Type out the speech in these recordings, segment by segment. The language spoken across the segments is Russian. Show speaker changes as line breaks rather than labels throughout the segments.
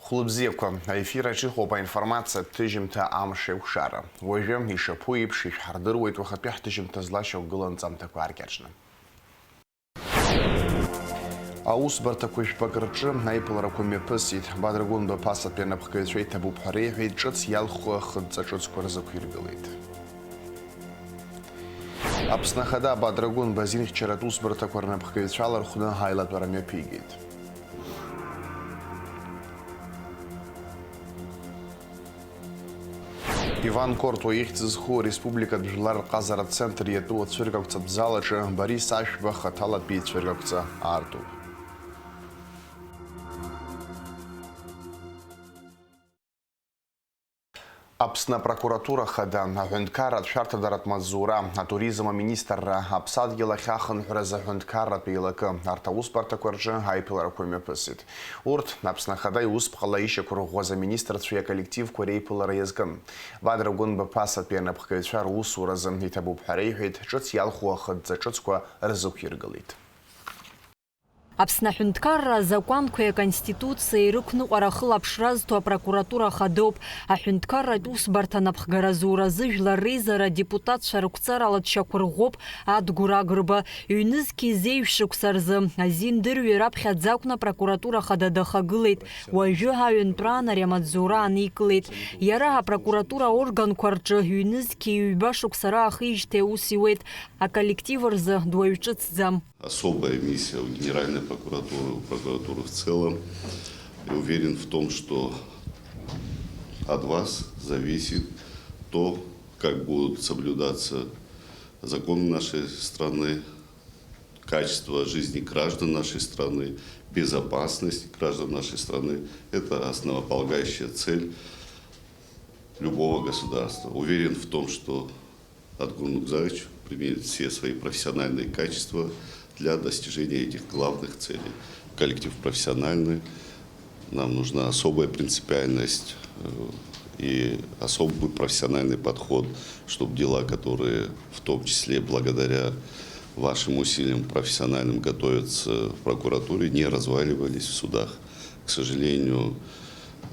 Хлопзевка, эфира чихопа информация тыжимта амшев шара. Вожем и шапуи пшиш хардырует вахапях тыжимта злащев гыланцам такой аркячно. Аус бартакуш багрчы найпылара көме пысит. Бадрагун бы пасат пена пхкайцвей табу пхаре вейт чыц ялхуа хыдца чыц курзы кюргылыйт. Апснахада Бадрагун базиних чаратус бартакуарна пхкайцвалар худан хайлат вараме пигит. Иван Корту ихтизху республика бжлар казара центр ету цвергавца бзалачы Борис Ашба хаталат бит цвергавца арту. Апсна прокуратура хадан Хундкарат шартадарат мазура туризма министра апсад елахахан храза Хундкарат пилака артаус партакваржа хайпилар комепсит. Урт апсна хадай ус пхалаиша кургоза министр цвя коллектив курейпилар язган. Бадрагун бапасат пена пхкайчар ус уразан итабу пхарейхит чыц ялхуа хадза чыцква разукиргалит.
Апсна Хундкарра законкуя конституции рыкну арахылапшразту прокуратура хадоп, а Хундкарра ус бартанапхгаразура зыжла рейзара депутат шарукцаралат шакургоп ад гурагрба юнызки зейвшуксарзы азиндыр верапхят закна прокуратура хададахагылет уажы хаюнтрана ремадзура аниклет яра прокуратура орган кварчы юнызки юбашуксара ахижте усиует, а коллективарзы двоючыцзам.
Особая миссия у Генеральной прокуратуры, у прокуратуры в целом. Я уверен в том, что от вас зависит то, как будут соблюдаться законы нашей страны, качество жизни граждан нашей страны, безопасность граждан нашей страны. Это основополагающая цель любого государства. Уверен в том, что Адгун Нукзарович применит все свои профессиональные качества для достижения этих главных целей. Коллектив профессиональный, нам нужна особая принципиальность и особый профессиональный подход, чтобы дела, которые в том числе благодаря вашим усилиям профессиональным готовятся в прокуратуре, не разваливались в судах. К сожалению,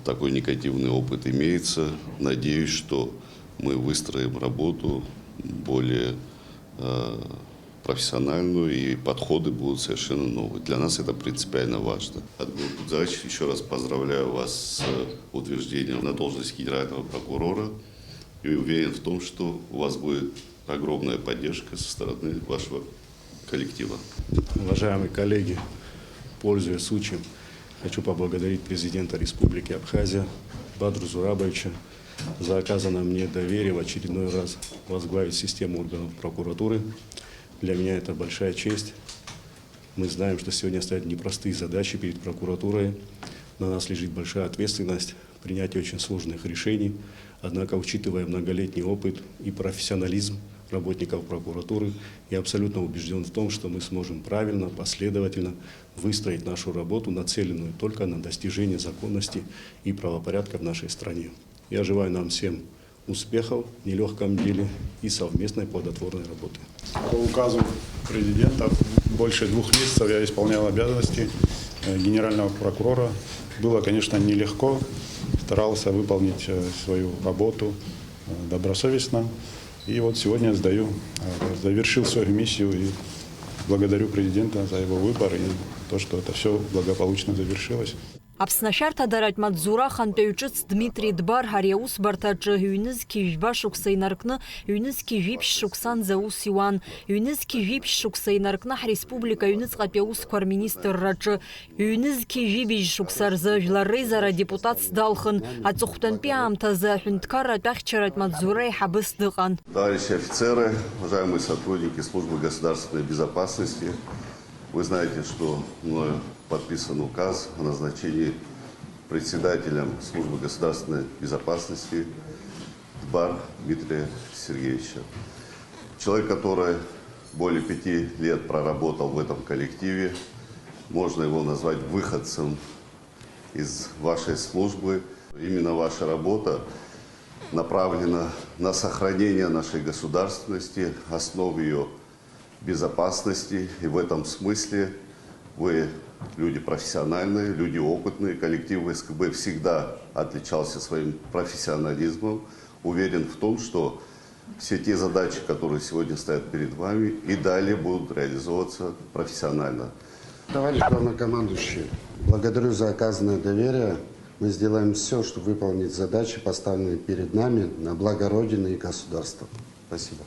такой негативный опыт имеется. Надеюсь, что мы выстроим работу более профессиональную, и подходы будут совершенно новые. Для нас это принципиально важно. Адгун Нукзарович, еще раз поздравляю вас с утверждением на должность генерального прокурора и уверен в том, что у вас будет огромная поддержка со стороны вашего коллектива.
Уважаемые коллеги, пользуясь случаем, хочу поблагодарить президента Республики Абхазия Бадру Зурабовича за оказанное мне доверие в очередной раз возглавить систему органов прокуратуры. Для меня это большая честь. Мы знаем, что сегодня стоят непростые задачи перед прокуратурой. На нас лежит большая ответственность принятия очень сложных решений. Однако, учитывая многолетний опыт и профессионализм работников прокуратуры, я абсолютно убежден в том, что мы сможем правильно, последовательно выстроить нашу работу, нацеленную только на достижение законности и правопорядка в нашей стране. Я желаю нам всем успехов в нелегком деле и совместной плодотворной работы.
По указу президента больше 2 месяцев я исполнял обязанности генерального прокурора. Было, конечно, нелегко. Старался выполнить свою работу добросовестно. И вот сегодня завершил свою миссию и благодарю президента за его выбор и то, что это все благополучно завершилось.
Апснашарта дарать Мадзура хантеючыц Дмитрий Дбар хареус бартаджы юнызки жба шуксайнаркны юнызки жипш шуксан заус юан юнызки жипш шуксайнаркнах республика юныз капеус квар-министр раджы юнызки жибиш шуксарзы жларрейзара депутат сдалхын ацухтан пиамтазы Хундкарра тахчарать Мадзура и хабыс дыган.
Товарищи офицеры, уважаемые сотрудники службы государственной безопасности, вы знаете, что мною подписан указ о назначении председателем службы государственной безопасности Дбар Дмитрия Сергеевича. Человек, который более 5 лет проработал в этом коллективе, можно его назвать выходцем из вашей службы. Именно ваша работа направлена на сохранение нашей государственности, основ ее безопасности. И в этом смысле вы люди профессиональные, люди опытные. Коллектив ВСКБ всегда отличался своим профессионализмом. Уверен в том, что все те задачи, которые сегодня стоят перед вами, и далее будут реализовываться профессионально.
Товарищ главнокомандующий, благодарю за оказанное доверие. Мы сделаем все, чтобы выполнить задачи, поставленные перед нами на благо Родины и государства. Спасибо.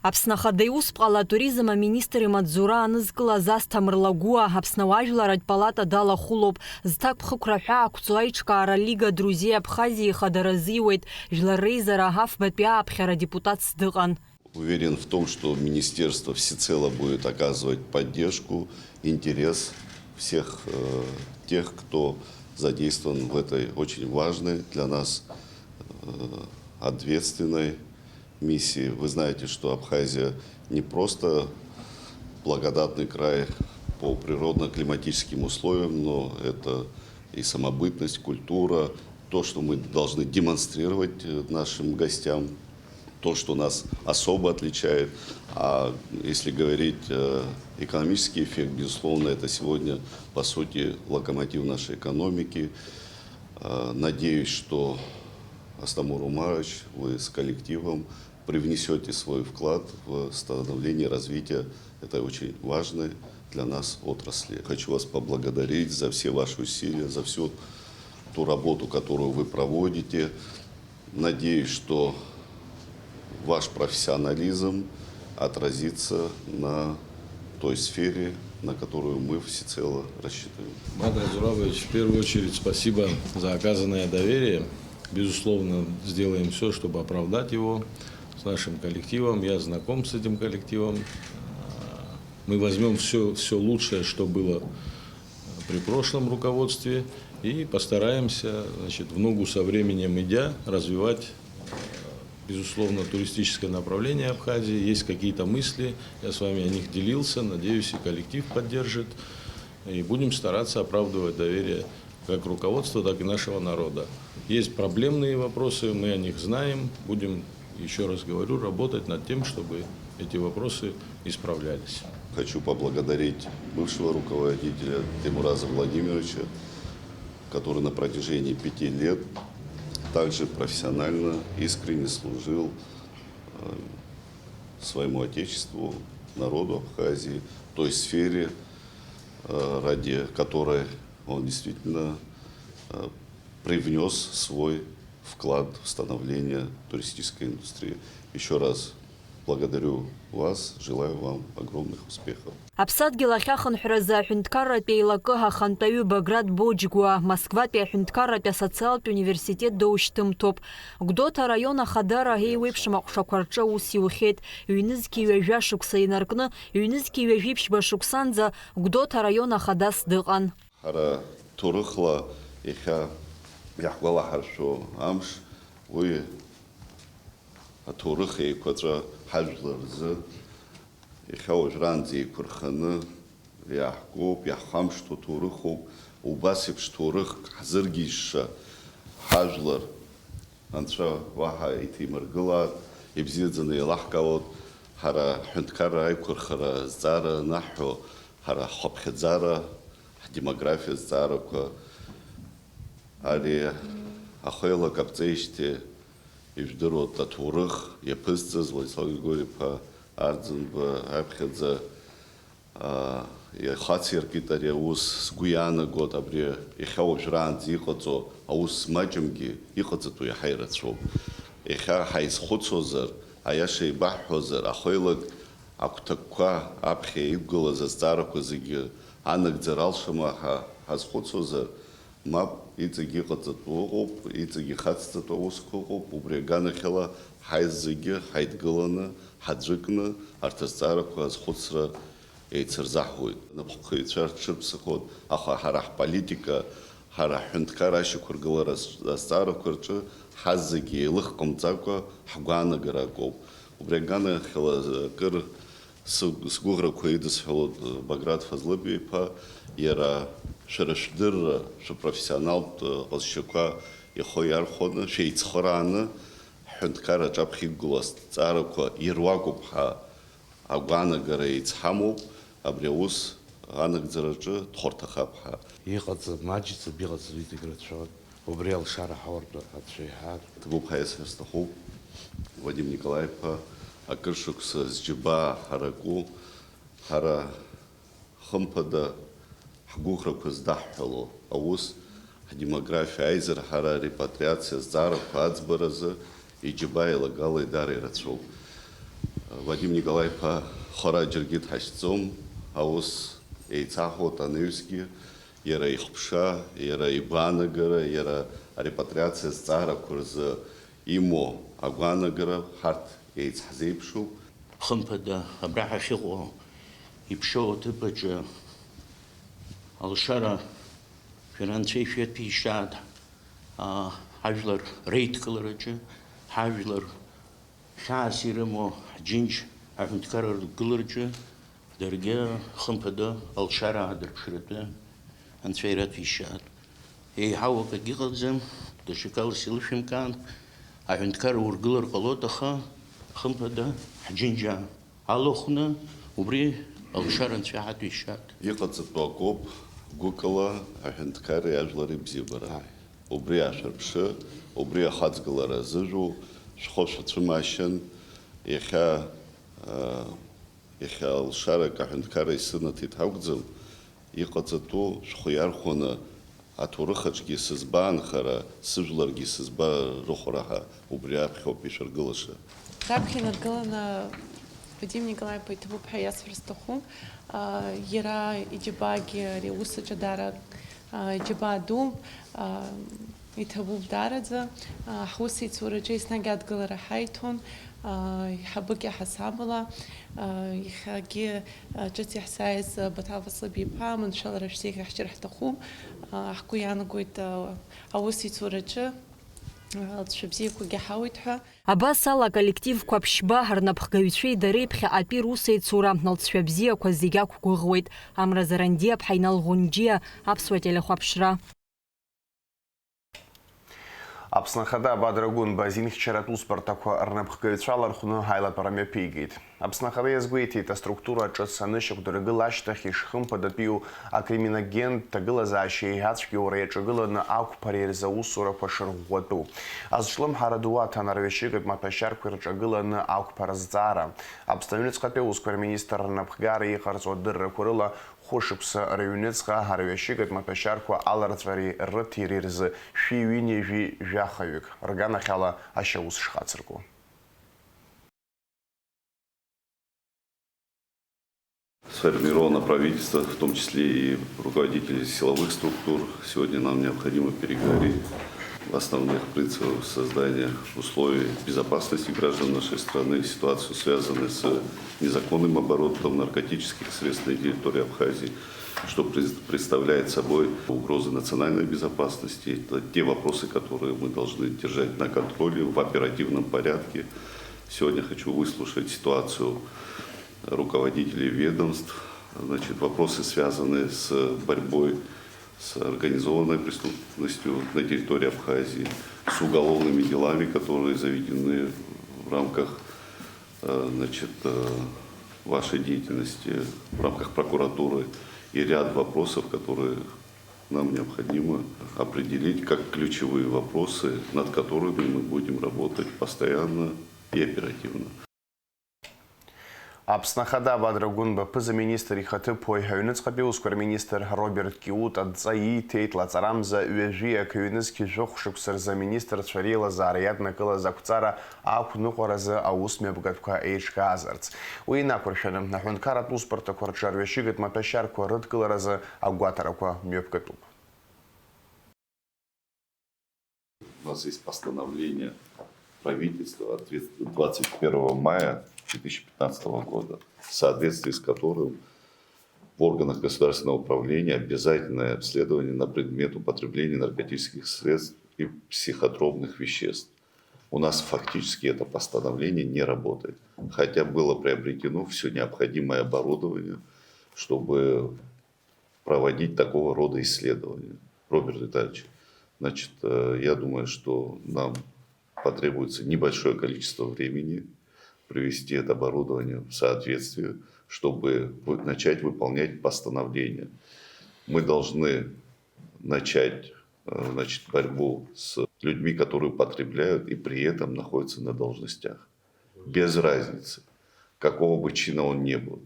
Аԥсны Ахада Аиус ҟала атуризм аминистр имаҵзура анызкылаз Асҭамыр Лагәыа Аԥсны Ауаажәларратә палата далахәылоуп. Зҭакԥхықәра ҳәаа ақәҵо аиҿкаара Лига Друзей Абхазии ихадара азиуеит. Жәлар реизара афбатәи ааԥхьара депутатс дыҟан.
Уверен в том, что министерство всецело будет оказывать поддержку, интерес всех тех, кто задействован в этой очень важной для нас ответственной миссии. Вы знаете, что Абхазия не просто благодатный край по природно-климатическим условиям, но это и самобытность, культура, то, что мы должны демонстрировать нашим гостям, то, что нас особо отличает. А если говорить экономический эффект, безусловно, это сегодня, по сути, локомотив нашей экономики. Надеюсь, что Астамур Умарович, вы с коллективом привнесете свой вклад в становление и развитие этой очень важной для нас отрасли. Хочу вас поблагодарить за все ваши усилия, за всю ту работу, которую вы проводите. Надеюсь, что ваш профессионализм отразится на той сфере, на которую мы всецело рассчитываем.
Бадр Зурабович, в первую очередь спасибо за оказанное доверие. Безусловно, сделаем все, чтобы оправдать его с нашим коллективом. Я знаком с этим коллективом. Мы возьмем все лучшее, что было при прошлом руководстве, и постараемся, значит, в ногу со временем идя, развивать, безусловно, туристическое направление Абхазии. Есть какие-то мысли, я с вами о них делился, надеюсь, и коллектив поддержит. И будем стараться оправдывать доверие как руководства, так и нашего народа. Есть проблемные вопросы, мы о них знаем. Будем, еще раз говорю, работать над тем, чтобы эти вопросы исправлялись.
Хочу поблагодарить бывшего руководителя Тимураза Владимировича, который на протяжении 5 лет также профессионально, искренне служил своему отечеству, народу Абхазии, той сфере, ради которой он действительно привнес свой вклад в становление туристической индустрии. Еще раз благодарю вас, желаю вам огромных успехов.
Аԥсадгьыл ахьахынҳәразы аҳәынҭқарратә еилакы ахантаҩы Баграт Боџьгәа Москватәи аҳәынҭқарратә асоциалтә университет доушьҭымҭоуп. Гәдоуҭа араион ахадара еиуеиԥшым аҟәшақәа рҿы аус иухьеит. Ҩнызқьи ҩажәа шықәса инаркны, ҩнызқьи ҩажәиԥшьба шықәсанӡа Гәдоуҭа араион ахадас дыҟан.
Ҳара ҭоурыхла иахьа иаҳгәалаҳаршәо амш уи аҭоурых еиқәаҵәа ҳажәлар рзы иахьа уажәраанӡа еиқәырханы иаҳкуп, иаҳхамшҭуа ҭоурыхуп, убас еиԥш ҭоурыхк ҳзыргьежьша ҳажәлар анцәа уаҳа иҭеимыргылааит, ибзиаӡаны еилаҳкаауеит. Ҳара ҳҳәынҭқарра аиқәырхара зҵаара наҳҳәо, ҳара ҳхәаԥхьаӡара, ҳдемографиа зҵаарақәа, ари ахәеилак ҟабҵеижьҭеи ижәдыруеит аҭоурых иаԥызҵаз Владислав Григорьев-иԥа Арӡынба аԥхьаӡа ихациркит ари аус, сгәы иаанагоит абри иахьа уажәраанӡа иҟаҵо аус маҷымгьы иҟаҵатәу иаҳа ирацәоуп. Иахьа ҳаизхәыцуазар, аиаша еибаҳҳәозар, ахәеилак агәҭакқәа аԥхьа иқәгылаз азҵаарақәа зегьы анагӡара алшама ҳазхәыцуазар, мап, иҵегьы иҟаҵатәу ыҟоуп, иҵегьы ихацҵатәу аусқәа ыҟоуп. Убри аганахьала ҳаи зегьы ҳаидгыланы, ҳаӡәыкны арҭ азҵаарақәа азхәыцра еицырзаҳуеит. Напхәқәеицәа рҽырԥсахоит, аха ҳара ҳполитика, ҳара ҳҳәынҭқар ашьақәыргылара азҵаарақәа рҿы ҳаз зегьы еилыхҟамҵакәа ҳгәаанагара акоуп. Убри аганахьала акыр сгәыӷрақәа идысҳәалоит Баграт Фазлыбеи-иԥа, иара шәара шәдырра, шәапрофессионалтә ҟазшьақәа ихы иархәаны, шәеицхырааны ҳҳәынҭқар аҿаԥхьа иқәгылоу азҵаарақәа ируакуп ҳәа агәаанагара еицҳамоуп. абриус анагдзараджы тхортахапха.
يقص ماجد بيقص بيتقرأ شغل وبريال شارع حوار هالشيء
Тбубхайсверстаху Вадим Николаев Акыршукс Сджиба Хараку Хара Хампада Хгухракус Даххало Аус демография Айзер Хара репатриация Заров Ацбараза и Джиба и Лагала и Дары Рацул. Вадим Николаев Хара Джергит Хашцом Аус Эйцахо Таневский Era ихпша, era ибанагара, era репатриация цара курза имо агванагара харт яйц хазейпшу.
خمبدا أبراح خيغو يبشو تبجا الشارع فرنسي فيت بيشاد حجلر ريت كلرجا حجلر شاسيرمو جنج عند كرر كلرجا درجة خمبدا الشارع درشرته عند فيرت بيشاد هي حاوك جيغزم دشكال سيلفيم كان عند كرر ورجلر قلوتها خمبدا حجنجا алохна убри алшаран цвят вишат
Иҟаҵатәу акоуп гәыкала аҳәынҭқарреи ажәлари бзиабара. Убри ашәарԥшы, убри ахаҵгылара азыжәу шәхәы шәацәымаашьан, иахьа алшарак аҳәынҭқарра исынаҭеит ҳакәӡам, иҟаҵатәу шәхәы иархәаны аҭоурых аҿгьы сызбаанхара, сыжәларгьы сызбарыхәара, убри аԥхьоуп ишәаргылаша.
Раԥхьа инаргыланы Вадим Николаев Итабуп Хаясферстаху, Ера Иджибаги Реуса Чадара Иджибаду, Итабуп Дарадза, Хуси Цураджи Снагад Галара Хайтон, Хабуки Хасабала, Хаги Джати Хсайз Батавасла Бипа, Маншал Рашсик Хачерхтаху, Ахкуяна Гуит Ауси Цураджи.
Абас ала коллективқәа ԥшьба ҳарнапхгаҩцәеи дареи ԥхьаҟатәи русеицура лҵшәа бзиақәа зегьы ақәгәыӷуеит. Амразаранди аԥҳа Иналӷәынџьиа аԥсуа телехәаԥшра.
Аԥсны Ахада Бадрагәын базинхьчаратә усбарҭақәа рнапхгаҩцәала рхәны ҳаилатәара мҩаԥигеит. Аԥсны Ахада иазгәеиҭеит аструктура ҿыц анышьақәдыргыла ашьҭахь ишхымԥадатәиу акриминогенттә ҭагылазаашьа еиҳацәгьоура иаҿагыланы ақәԥареи рзы аусурақәа шырӷәӷәатәу. Азҿлымҳара ду аҭан арҩашьыгатә маҭәашьарқәа ирҿагыланы ақәԥара зҵаара. Аԥсны Аҩныҵҟатәи аусқәа рминистр рнапхгара иҟарҵо адыррақәа рыла хәышықәса рыҩныҵҟа арҩашьыгатә маҭәашьарқәа аларҵәареи рыҭиреи рзы шәи-ҩынҩажәи жәахаҩык рганахьала ашьаус шхацыркәу.
Сформировано правительство, в том числе и руководители силовых структур. Сегодня нам необходимо переговорить в основных принципах создания условий безопасности граждан нашей страны, ситуацию, связанную с незаконным оборотом наркотических средств на территории Абхазии, что представляет собой угрозы национальной безопасности. Это те вопросы, которые мы должны держать на контроле в оперативном порядке. Сегодня хочу выслушать ситуацию руководителей ведомств, вопросы, связанные с борьбой с организованной преступностью на территории Абхазии, с уголовными делами, которые заведены в рамках вашей деятельности, в рамках прокуратуры, и ряд вопросов, которые нам необходимо определить как ключевые вопросы, над которыми мы будем работать постоянно и оперативно.
Аԥсны Ахада Бадрагәын баԥыза-министр ихаҭыԥуаҩ Аҩныҵҟатәи аусқәа рминистр Роберт Киут адҵа ииҭеит лаҵарамза ҩажәиак ҩнызқьи жәохә шықәса рзы аминистрцәа реилазаара иаднакылаз ақәҵара ақәныҟәаразы аусмҩаԥгатәқәа еиҿкаазарц. Уи инақәыршәаны аҳәынҭқарратә усбарҭақәа рҿы арҩашьыгатә маҭәашьарқәа рыдкыларазы агәаҭарақәа мҩаԥгатәуп.
У нас есть постановление правительства от 21 мая 2015 года, в соответствии с которым в органах государственного управления обязательное обследование на предмет употребления наркотических средств и психотропных веществ. У нас фактически это постановление не работает, хотя было приобретено все необходимое оборудование, чтобы проводить такого рода исследования. Роберт Витальевич, я думаю, что нам потребуется небольшое количество времени привести это оборудование в соответствие, чтобы начать выполнять постановление. Мы должны начать борьбу с людьми, которые потребляют и при этом находятся на должностях. Без разницы, какого бы чина он ни был.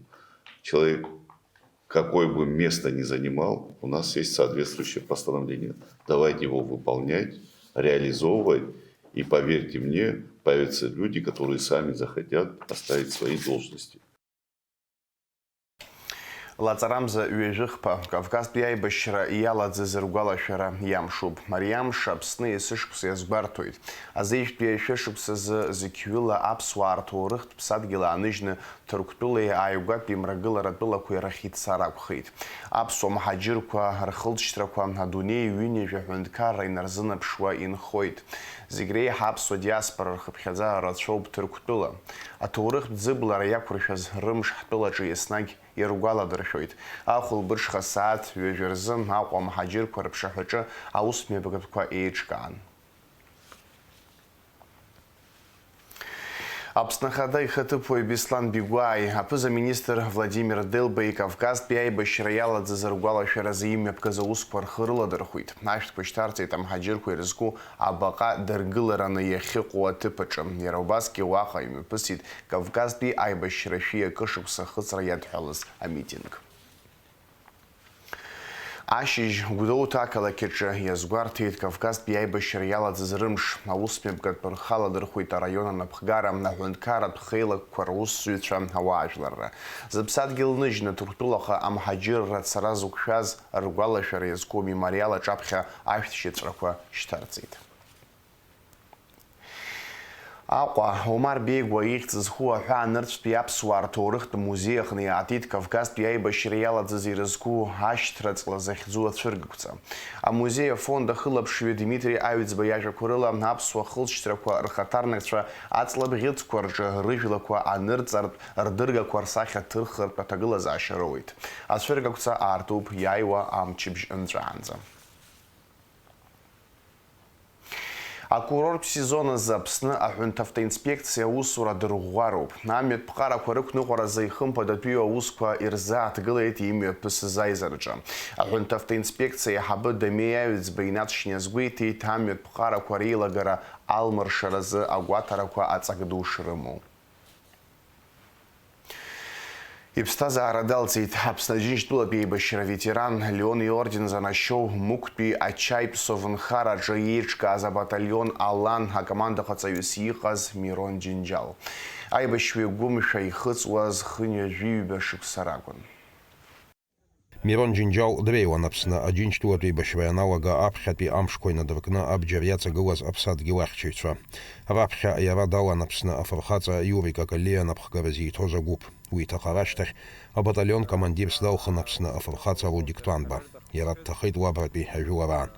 Человек, какое бы место ни занимал, у нас есть соответствующее постановление. Давайте его выполнять, реализовывать. И поверьте мне, появятся люди, которые сами захотят оставить свои должности.
Лаҵарамза ҩажәихԥа Кавказтәи аибашьра иаладзыз ргәалашәара иамшуп. Ари амш Аԥсны есышықәса иазгәарҭоит. Азеижәтәи ашәышықәсазы зықьҩыла аԥсуаа рҭоурыхтә ԥсадгьыл ааныжьны Ҭырқәтәылеи ааигәатәи мрагыларатәылақәа ирахь ицар акәхеит. Аԥсуа мҳаџьырқәа рхылҵшьҭрақәа адунеи ҩынҩажәа аҳәынҭқарра инарзынаԥшуа инхоит. Зегь реиҳа аԥсуа диаспора рхыԥхьаӡара рацәоуп Ҭырқәтәыла. Аҭоурыхтә ӡыблара иақәыршәаз рымш ҳтәылаҿы еснагь иргәаладыршәоит. Ахәылбыҽха сааҭ ҩажәа рзы Аҟәа амҳаџьырқәа рыԥшаҳәаҿы аусмҩаԥгатәқәа еиҿкаан. Аԥсны Ахада ихаҭыԥуаҩ Беслан Бигәааи, аԥыза-министр Владимир Делбеи Кавказтәи аибашьра иаладзыз ргәалашәаразы имҩаԥгаз аусқәа рхы рыладырхәит. Ашәҭқәа шьҭарҵеит амҳаџьырқәа ирызку абаҟа даргылараны иахьыҟоу аҭыԥаҿы. Иара убасгьы уаҟа имҩаԥысит Кавказтәи аибашьра шәиакышықәса хыҵра иадҳәалаз амитинг. Ашьыжь Гәдоуҭа ақалақьаҿы иазгәарҭеит Кавказтәи аибашьра иаладзыз рымш. Аусмҩаԥгатәқәа рхаладырхәит араион анапхгара, аҳәынҭқарратә хеилагәқәа русзуҩцәа, ауаажәларра. Зыԥсадгьыл ныжьны Ҭырқәтәылаҟа амҳаџьырра цара зықәшәаз ргәалашәара иазку амемориал аҿаԥхьа ашәҭшьыҵәрақәа шьҭарҵеит. Аҟәа Омар Беигәа ихьӡ зху аҳәаанырцәтәи аԥсуаа рҭоурыхтә музеи аҟны иаатит Кавказтәи аибашьра иаладзыз ирызку ашьҭраҵла захьӡу ацәыргақәҵа. Амузеи афонд ахылаԥшҩы Дмитри Аҩӡба иажәақәа рыла аԥсуа хылҵшьҭрақәа рхаҭарнакцәа аҵлабӷьыцқәа рҿы рыжәлақәа анырҵартә рдыргақәа рсахьа ҭырхыртә аҭагылазаашьа роуит. Ацәыргақәҵа аартуп иааиуа амчыбжь нҵәаанӡа. Акурорттә сезон азы Аԥсны аҳәынҭавтоинспекциа аусура дырӷәӷәароуп. Амҩатә ԥҟарақәа рықәныҟәаразы ихымԥадатәиу аусқәа ирзааҭгылеит имҩаԥысыз аизараҿы. Аҳәынҭавтоинспекциа аиҳабы Дамеи Аҩӡба инаҵшьны иазгәеиҭеит амҩатә ԥҟарақәа реилагара алмыршаразы агәаҭарақәа аҵак ду шрымоу. Иԥсҭазаара далҵит Аԥсны Аџьынџьтәылатәи аибашьра ветеран Леон иорден занашьоу Мықәтәи Ачаиԥсов нхараҿы иеиҿкааз абаталион Алан акомандаҟаҵаҩыс иҟаз Мирон Џьынџьал. Аибашьҩы гәымшәа ихыҵуаз хынҩажәиҩба шықәса ракәын.
Мирон Џьынџьал дреиуан Аԥсны Аџьынџьтәылатәи аибашьра ианалага аԥхьатәи амшқәа инадыркны абџьар иаҵагылаз аԥсадгьыл ахьчаҩцәа. Раԥхьа иара далан Аԥсны афырхаҵа Иурик Акалиа напхгара зиҭоз агәыԥ. Уи иҭахара ашьҭахь абаталион командирс далхын Аԥсны афырхаҵа Рудик Тәанба. Иара дҭахеит уабратәи ажәылара.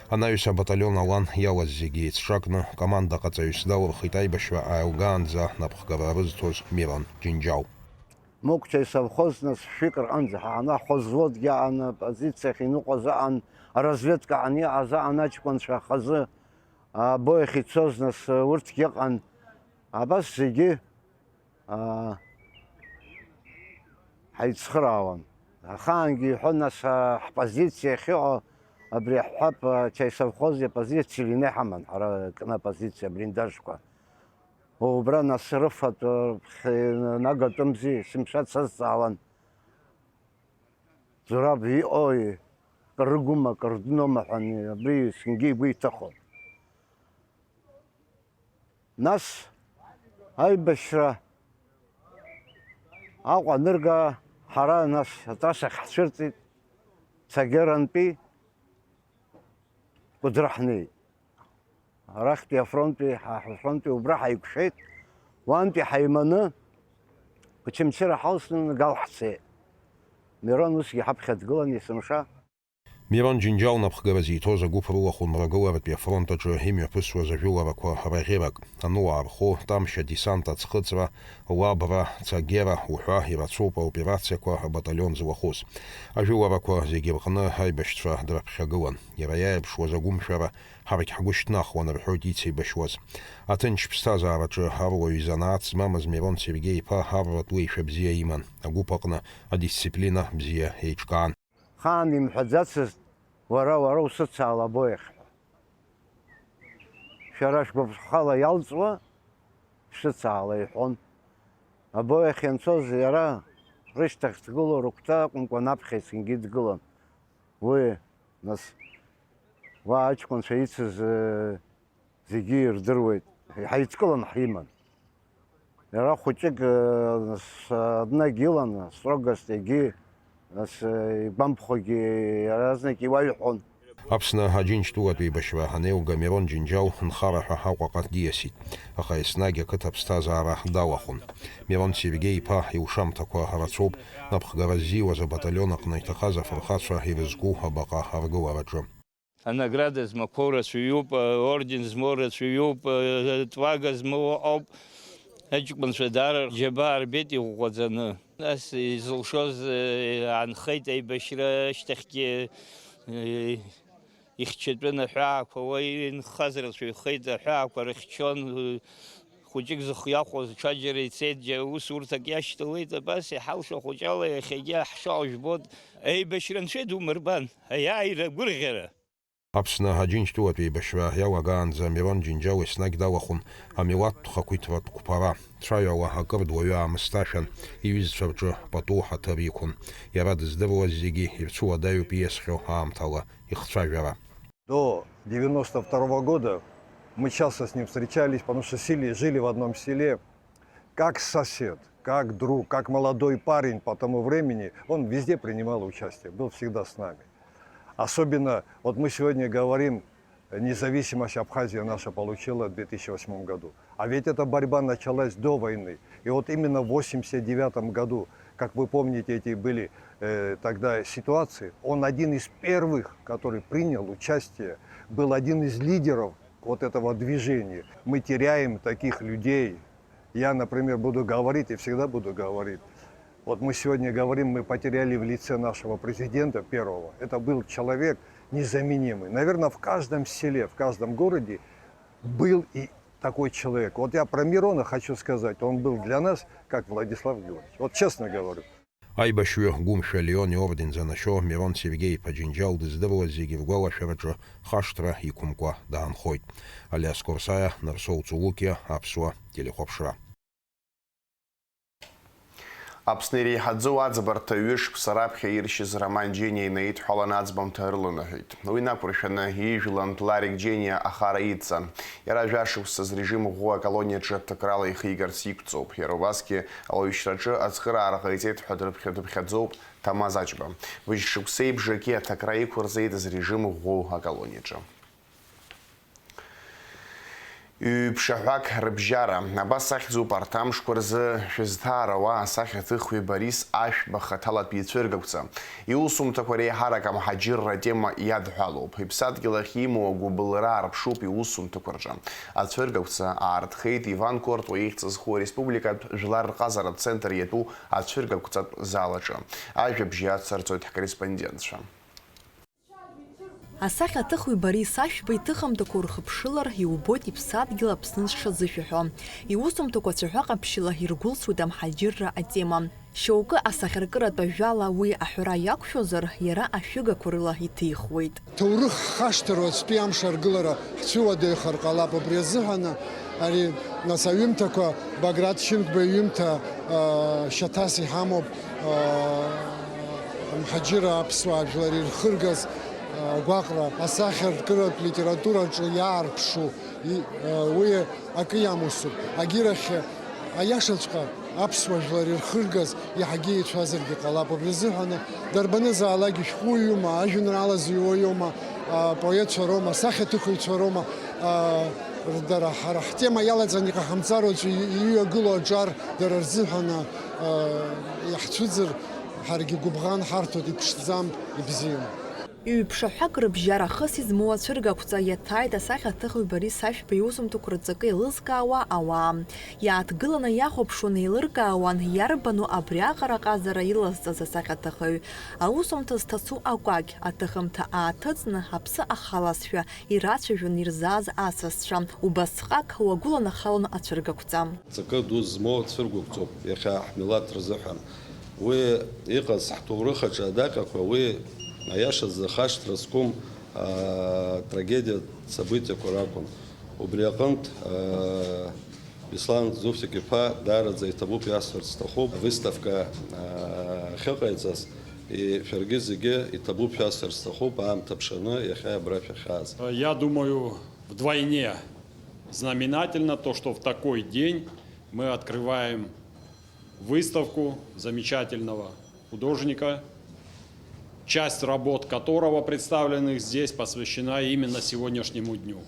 Анаҩс абаталион Алан иалаз зегьы еицҿакны командаҟаҵаҩыс далырхит аибашьра ааилгаанӡа напхгара рызҭоз Мирон Џьынџьал.
Мокчай совхоз нас шәикыр ҟанӡа ҳаана хәызводгьы аан, позициахь иныҟәаз аан, аразведка аан иҟаз аан аҷкәынцәа хазы абоиахь ицоз нас урҭгьы ыҟан. Абас зегьы ҳаицхыраауан. Ахаангьы иҳәон нас ҳпозициа ахьыҟоу абри аҳәҳәап Чаи совхоз апозициа ҩны иҳаман ҳара кны апозициа аблиндажқәа. Убра нас рыфатә нагатәымзи сымшәа дсазҵаауан. Зураб иҟои, кыр рыгәыма, кыр рдәноума ҳәан абри сгьы игәы иҭахон. Нас аибашьра Аҟәа анырга ҳара нас атрасахь ҳцәырҵит, Цагерантәи Кәыдры ҳнеит. Арахьтәи афронтәи убра ҳаиқәшәеит, уантәи ҳаиманы Очамчыра ҳалсны Гал ҳцеит. Мирон усгьы ҳаԥхьа дгылан есымша.
Мирон Џьынџьал напхгара зиҭоз агәыԥ рылахәын мрагыларатәи афронт аҿы имҩаԥысуаз ажәыларақәа раӷьырак, ануаа рхәы, Тамшьа десант аӡхыҵра, Лабра, Цагера уҳәа ирацәоуп аоперациақәа абаталион злахәыз. Ажәыларақәа зегьы рҟны аибашьцәа дрыԥхьагылан. Иара иааирԥшуаз агәымшәара ҳаргь ҳгәы шьҭнахуан рҳәоит ицеибашьуаз. Аҭынч ԥсҭазаараҿы аруаҩ изанааҭ змамыз Мирон Сергеи-иԥа арратә уеишәа бзиа иман. Агәыԥ аҟны адисциплина бзиа еиҿкаан.
Хаан имҳәаӡацызт, уара усыцаала абоиахь. Шәара шәгәыԥхала иалҵуа, шәыцаала иҳәон. Абоиахь ианцоз иара рышьҭахь дгыло рыгәҭа акәымкәа наԥхьа есқьынгьы дгылан. Уи, нас, уа аҷкәынцәа ицыз зегьы ирдыруеит. Ҳаицкылан ҳиман. Иара хәыҷык аднак илан, строгост егьи, игәамԥхогьы иаразнак иуаҩҳәон.
Аԥсны аџьынџьтәылатә еибашьра ҳанеилга Мирон Џьынџьал нхараҳәа Ҳаҟәаҟа диасит, аха еснагь ақыҭа ԥсҭазаара далахәын. Мирон Сергеи-иԥа иушамҭақәа рацәоуп напхгара ззиуаз абаталион аҟны иҭахаз афырхацәа ирызку абаҟа аргылараҿы.
Анаграда змақәоу рацәаҩуп, орден змоу рацәаҩуп, твага змоу ауп. Аҷкәынцәа даара рџьаба арбеит иӷәӷәаӡаны. Нас изылшоз аанхеит аибашьра, ашьҭахьгьы ихьчатәын аҳәаақәа, уа инхаз рацәаҩхеит, аҳәаақәа рыхьчон, хәыҷык зыхы иахәоз ҽаџьара ицеит, усурҭак иашьҭалеит, абас иҳалшо хәыҷала иахьагьы ҳшоу жәбоит, аибашьра нцәа думырбан, аиааира гәырӷьара.
Аԥсны аџьынџьтәылатә еибашьра иалагаанӡа Мирон Џьынџьал еснагь далахәын амилаҭтә хақәиҭратә қәԥара. Дцәаҩала акыр дуаҩы аамысҭашәан, иҩызцәа рҿы пату ҳаҭыр иқәын. Иара дыздыруаз зегьы ирцәуадаҩуп ииасхьоу аамҭала ихцәажәара.
До 92-го года мы часто с ним встречались, потому что жили в одном селе. Как сосед, как друг, как молодой парень по тому времени, он везде принимал участие, был всегда с нами. Особенно, вот мы сегодня говорим, независимость Абхазия наша получила в 2008 году. А ведь эта борьба началась до войны. И вот именно в 1989 году, как вы помните, эти были тогда ситуации, он один из первых, который принял участие, был один из лидеров вот этого движения. Мы теряем таких людей. Я, например, буду говорить и всегда буду говорить. Вот мы сегодня говорим, мы потеряли в лице нашего президента первого. Это был человек незаменимый. Наверное, в каждом селе, в каждом городе был и такой человек. Вот я про Мирона хочу сказать, он был для нас, как Владислав Георгиевич. Вот честно говорю.
Аибашьҩы гәымшәа Леон иорден занашьо Мирон Сергеи-иԥа Џьынџьал дыздыруаз зегьы ргәалашәараҿы хашҭра иқәымкәа даанхоит. Алиас Корсаиа, Нарсоу Цулукиа, Аԥсуа телехәаԥшра.
Аԥсны иреиҳаӡоу аӡбарҭа ҩышықәса раԥхьа иршьыз Роман Џьениа инаидҳәалан аӡбамҭа рыланаҳәеит. Уи инақәыршәаны ижәлантә Ларик Џьениа ахара идҵан. Иара жәашықәсаз режим ӷәӷәа аколониаҿы ҭакрала ихигарц иқәҵоуп. Иара убасгьы ауаҩшьраҿы ацхыраара ҟаиҵеит ҳәа дыԥхьаӡоуп Ҭамаз Аџьба. Быжь-шықәсеибжаки аҭакра иқәырҵеит режим ӷәӷәоу аколониаҿы. Ҩ-ԥшаҳәак рыбжьара, абас ахьӡуп арҭ амшқәа рзы шәызҭаара ауаа асахьаҭыхҩы Борис Ашәба хаҭалатәи ицәыргақәҵа. Иусумҭақәа реиҳарак амҳаџьырра атема иадҳәалоуп. Иԥсадгьыл ахь имоу агәыбылра арԥшуп иусумҭақәа рҿы. Ацәыргақәҵа аартхеит Иван Кортуа ихьӡыз хәы ареспубликатә жәлар рҟазаратә центр иатәу ацәыргақәҵатә залаҿы. Ажәабжь иацырҵоит ҳкорреспондентцәа.
Асахьаҭыхҩы Борис Ашәба иҭыхымҭақәа урхыԥшылар, иубоит иԥсадгьыл Аԥсны зҽазышәаҳәо. Иусумҭақәа цәаҳәаҟаԥшьыла иргәылсуеит амҳаџьырра атема. Шьоукы асахьаркыратә ажәала уи аҳәара иақәшәозар, иара ашәыгақәа рыла иҭихуеит.
Ҭоурых хашҭыруа ацәтәи амш аргылара ҳцәыуадаҩхар ҟалап абри азыҳәаны. Ари нас аҩымҭақәа Баграт Шьынқәба иҩымҭа шьаҭас иҳамоуп амҳаџьырра аԥсуаа жәлар ирхыргаз гәаҟра асахьаркыратә литератураҿы иаарԥшу уи акы иамусуп. Агьирахь аиашаҵәҟьа аԥсуа жәлар ирхыргаз иаҳагьы ицәазаргьы ҟалап. Абри азыҳәаны дарбанызаалак ишәҟәыҩҩума, ажәеинраала зыҩуаҩума, поетцәа роума, асахьаҭыхыҩцәа роума, дара ҳара ҳтема иалаҵан иҟаҳамҵароу иҩагылоу аҿар дара рзыҳәаны иаҳцәыӡыр ҳаргьы гәыбӷан ҳарҭоит, иԥшӡам, ибзиам.
Ҩ-ԥшаҳәак рыбжьара хыс измоу ацәыргақәҵа иаҭааит асахьаҭыхҩ Борис Ашәба иусумҭақәа рҵакы еилызкаауа ауаа. Иааҭгыланы иахәаԥшуан еилыркаауан иарбану абри аҟара ҟазара илазҵаз асахьаҭыхҩ. Аусумҭа зҭацу акәакь аҭыхымҭа ааҭыҵны аԥсы ахалазшәа ирацәажәон ирзааз асасцәа. Убасҟак уагәыланахалон ацәыргақәҵа.
Ҵакы ду змоу ацәыргақәҵоуп иахьа ҳмилаҭ рзыҳәан. Уи иҟаз ҳҭоурых аҿы адаҟьақәа уи аиашазы хашҭра зқәым трагедиа событиақәа ракәын. Убри аҟынтә Беслан Зуфтик-иԥа даараӡа иҭабуп иасҳәарц сҭахуп. Выставка ахьыҟаиҵаз шәаргьы зегьы иҭабуп шәасҳәарц сҭахуп аамҭа ԥшаны иахьа абра шәахьааз.
Я думаю, вдвойне знаменательно то, что в такой день мы открываем выставку замечательного художника, часть работ которого, представленных здесь, посвящена именно сегодняшнему дню.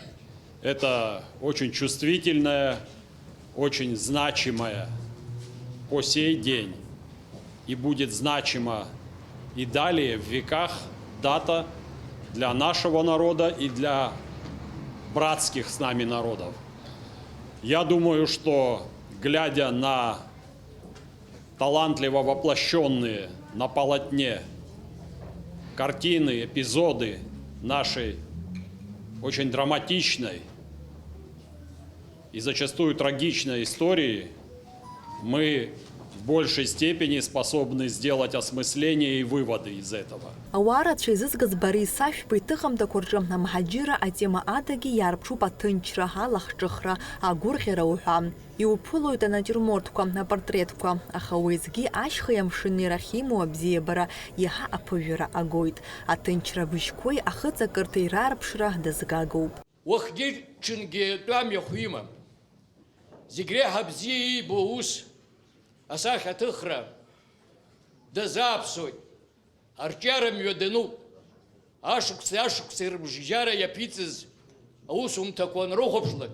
Это очень чувствительная, очень значимая по сей день и будет значима и далее в веках дата для нашего народа и для братских с нами народов. Я думаю, что, глядя на талантливо воплощенные на полотне картины, эпизоды нашей очень драматичной и зачастую трагичной истории, мы в большей степени способны сделать осмысление и выводы из этого.
Ауаарацәа изызгаз Борис Ашәба иҭыхымҭақәа рҿы амҳаџьырра атема адагьы иаарԥшуп аҭынчра, алахҿыхра, агәырӷьара уҳәа. Иуԥылоит анатюрмортқәа, апортреҭқәа, аха уеизгьы ашьхеи амшыни рахь имоу абзиабара иаҳа аԥыжәара агоит. Аҭынчра быжьқәеи ахыҵакырҭеи раарԥшра дазгагоуп.
Уахгьы ҽынгьы тәамҩахә имам. Зегь реиҳа бзиа иибо ус асахьаҭыхра дазааԥсоит. Арҿиара мҩа дануп. Ашықәси рыбжьара иаԥиҵаз аусумҭақәа анрыхәаԥшлак,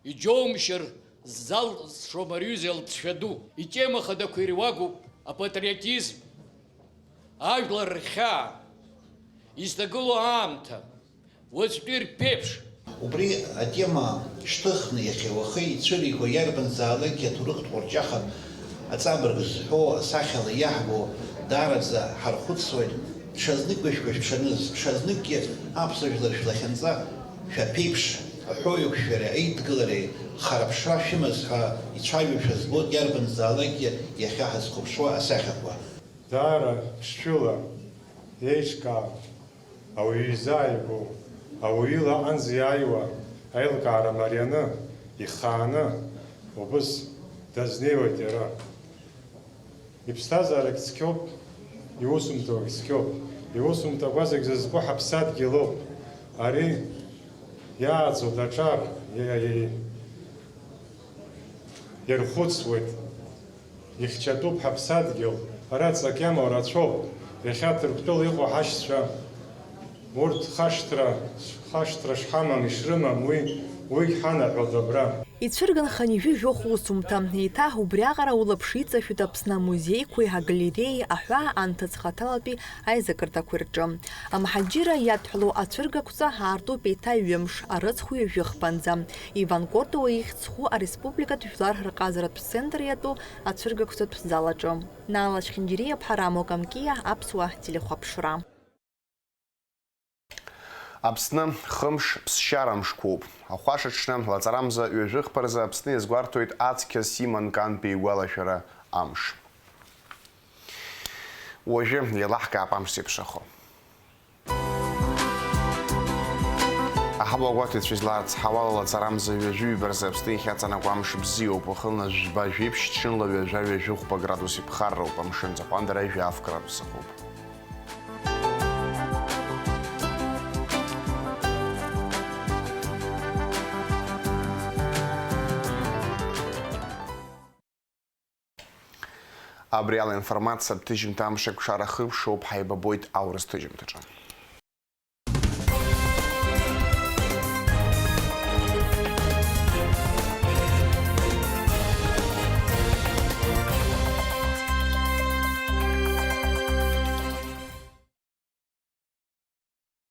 иџьоумшьар ззалҵшом аҩыза алҵшәа ду. Итема хадақәа ируакуп апатриотизм, ажәлар рхьаа, изҭагылоу аамҭа, уаҵәтәи рԥеиԥш.
Убри атема шьҭыхны иахьа уахы ицәыриго иарбанзаалакгьы аҭоурыхтә ҟәарҷаха аҵабырг зҳәо асахьала иаҳбо даараӡа ҳархәыцуеит. Ҽазныкгьы шәшәаныз, ҽазныкгьы аԥсуа шәлахьынҵа шәаԥеиԥш аҳәоҩықәшәареи аидгылареи хараԥшра шәымаз ҳәа ицәажәошәа збоит иарбанзаалакгьы иахьа ҳазхәаԥшуа асахьақәа.
Даара ԥшьшәыла еиҿкаа ауаҩы изааигәоу ауаҩы лаҟанӡа иааиуа аилкаара марианы ихааны убыс дазнеиуеит иара. Иԥсҭазаарагь цқьоуп, иусумҭақәагь цқьоуп. Иусумҭақәа зегь зызку ҳаԥсадгьылоуп. Ари иааӡо даҿар ирхәыцуеит. Ихьчатәуп ҳаԥсадгьыл. Ара ҵак иамоу рацәоуп. Иахьа Ҭырқәтәыла иҟоу ҳашьцәа урҭ хашҭра шҳамам, ишрымам, уигь ҳанаҳәоит абра.
Ицәырганхан ижәы-жәохә усумҭа. Еиҭах убри аҟара улаԥш иҵашәоит Аԥсны амузеиқәеи агалереи аҳәаа анҭыҵ хаҭалатәи аизакырҭақәеи рҿы. Амҳаџьырра иадҳәалоу ацәыргақәҵа аартуп еиҭа ҩымш, арыцхәи ҩыхԥанӡа. Иван Кортуа ихьӡ-хәы ареспубликатә жәлар рҟазаратә центр иатәу ацәыргақәҵатә зал аҿы. Наала Шьхьынџьариа-ԥҳа Рамо Камкиа, Аԥсуа телехәаԥшра.
Аԥсны хымш ԥсшьара мшқәоуп. Ахәашаҽны лаҵарамза ҩажәихԥарза Аԥсны иазгәарҭоит ацқьас иман кантәи игәалашәара амш. Уажәы иалаҳкаап амш зеиԥшрахо. Аҳауагәаҭеицәа излаарц ҳауала лаҵарамза ҩажәиҩбарза Аԥсны ихьаҵанакуа амш бзиоуп. Уахынла жәба жәеиԥш ҽынла ҩажәа-ҩажәихәба градус иԥхарроуп. Амшын ҵаҟәандара жәаф градус ахуп. Абри ала информациа бҭыжьымҭа амш акәшара хымшоуп, ҳаибабоит аурыс ҭыжьымҭаҿы.